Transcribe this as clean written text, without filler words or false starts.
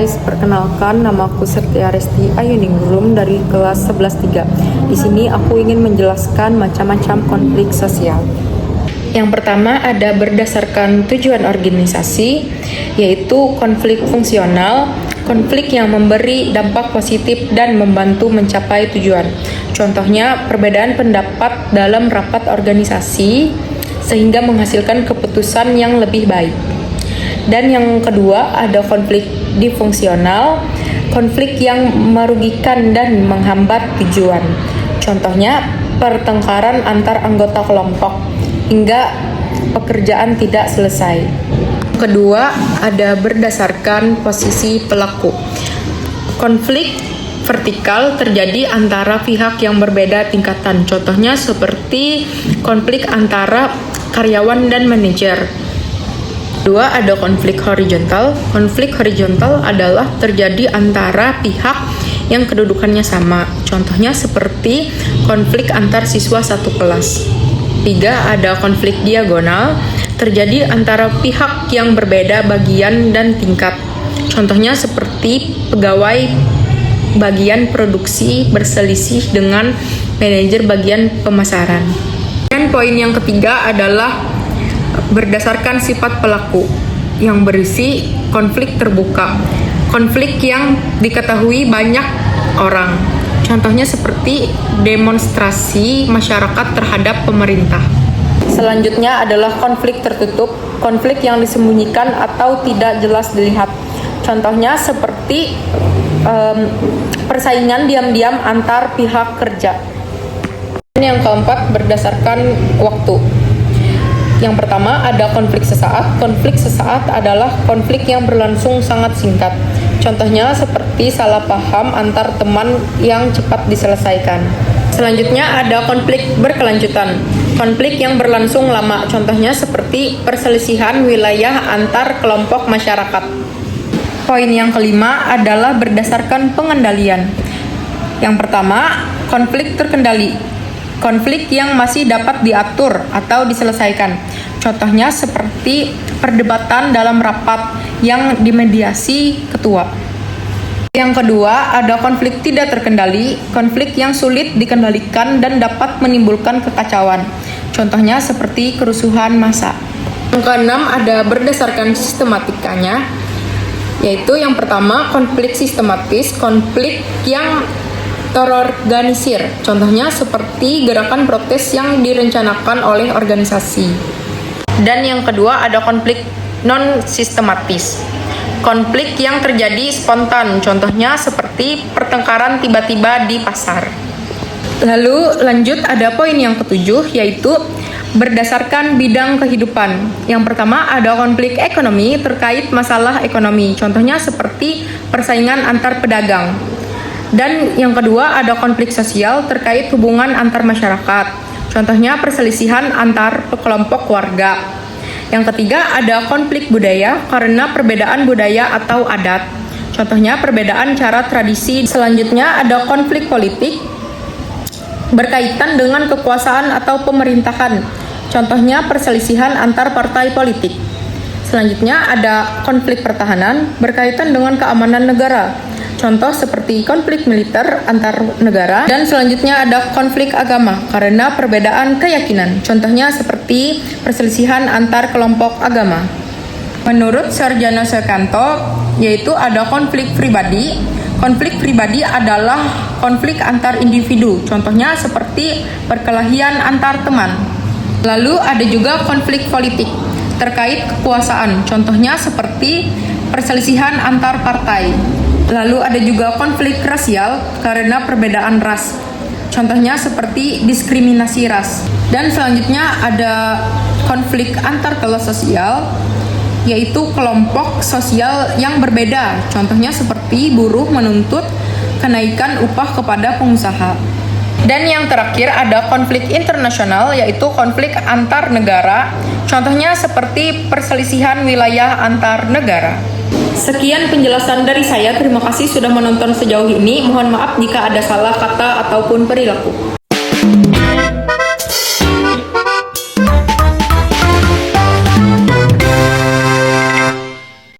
guys, perkenalkan namaku Setia Resti Ayuningrum dari kelas 11-3. Di sini aku ingin menjelaskan macam-macam konflik sosial. Yang pertama ada berdasarkan tujuan organisasi, yaitu konflik fungsional, konflik yang memberi dampak positif dan membantu mencapai tujuan. Contohnya, perbedaan pendapat dalam rapat organisasi sehingga menghasilkan keputusan yang lebih baik. Dan yang kedua ada konflik difungsional, konflik yang merugikan dan menghambat tujuan. Contohnya, pertengkaran antar anggota kelompok hingga pekerjaan tidak selesai. Kedua, ada berdasarkan posisi pelaku. Konflik vertikal terjadi antara pihak yang berbeda tingkatan. Contohnya seperti konflik antara karyawan dan manajer. Kedua, ada konflik horizontal. Konflik horizontal adalah terjadi antara pihak yang kedudukannya sama. Contohnya seperti konflik antar siswa satu kelas. Tiga, ada konflik diagonal. Terjadi antara pihak yang berbeda bagian dan tingkat. Contohnya seperti pegawai bagian produksi berselisih dengan manajer bagian pemasaran. Dan poin yang ketiga adalah berdasarkan sifat pelaku yang berisi konflik terbuka, konflik yang diketahui banyak orang. Contohnya seperti demonstrasi masyarakat terhadap pemerintah. Selanjutnya adalah konflik tertutup, konflik yang disembunyikan atau tidak jelas dilihat. Contohnya seperti persaingan diam-diam antar pihak kerja. Dan yang keempat berdasarkan waktu. Yang pertama ada konflik sesaat. Konflik sesaat adalah konflik yang berlangsung sangat singkat. Contohnya seperti salah paham antar teman yang cepat diselesaikan. Selanjutnya ada konflik berkelanjutan. Konflik yang berlangsung lama. Contohnya seperti perselisihan wilayah antar kelompok masyarakat. Poin yang kelima adalah berdasarkan pengendalian. Yang pertama, konflik terkendali. Konflik yang masih dapat diatur atau diselesaikan. Contohnya seperti perdebatan dalam rapat yang dimediasi ketua. Yang kedua, ada konflik tidak terkendali, konflik yang sulit dikendalikan dan dapat menimbulkan kekacauan. Contohnya seperti kerusuhan massa. Yang keenam, ada berdasarkan sistematikanya, yaitu yang pertama konflik sistematis, konflik yang terorganisir. Contohnya seperti gerakan protes yang direncanakan oleh organisasi. Dan yang kedua ada konflik non-sistematis. Konflik yang terjadi spontan. Contohnya seperti pertengkaran tiba-tiba di pasar. Lalu lanjut ada poin yang ketujuh, yaitu berdasarkan bidang kehidupan. Yang pertama ada konflik ekonomi terkait masalah ekonomi. Contohnya seperti persaingan antar pedagang. Dan yang kedua ada konflik sosial terkait hubungan antar masyarakat. Contohnya perselisihan antar kelompok warga. Yang ketiga ada konflik budaya karena perbedaan budaya atau adat. Contohnya perbedaan cara tradisi. Selanjutnya ada konflik politik berkaitan dengan kekuasaan atau pemerintahan. Contohnya perselisihan antar partai politik. Selanjutnya ada konflik pertahanan berkaitan dengan keamanan negara. Contoh seperti konflik militer antar negara. Dan selanjutnya ada konflik agama karena perbedaan keyakinan. Contohnya seperti perselisihan antar kelompok agama. Menurut Sarjana Sekanto, yaitu ada konflik pribadi. Konflik pribadi adalah konflik antar individu. Contohnya seperti perkelahian antar teman. Lalu ada juga konflik politik terkait kekuasaan. Contohnya seperti perselisihan antar partai. Lalu ada juga konflik rasial karena perbedaan ras. Contohnya seperti diskriminasi ras. Dan selanjutnya ada konflik antar kelas sosial, yaitu kelompok sosial yang berbeda. Contohnya seperti buruh menuntut kenaikan upah kepada pengusaha. Dan yang terakhir ada konflik internasional, yaitu konflik antar negara. Contohnya seperti perselisihan wilayah antar negara. Sekian penjelasan dari saya. Terima kasih sudah menonton sejauh ini. Mohon maaf jika ada salah kata ataupun perilaku.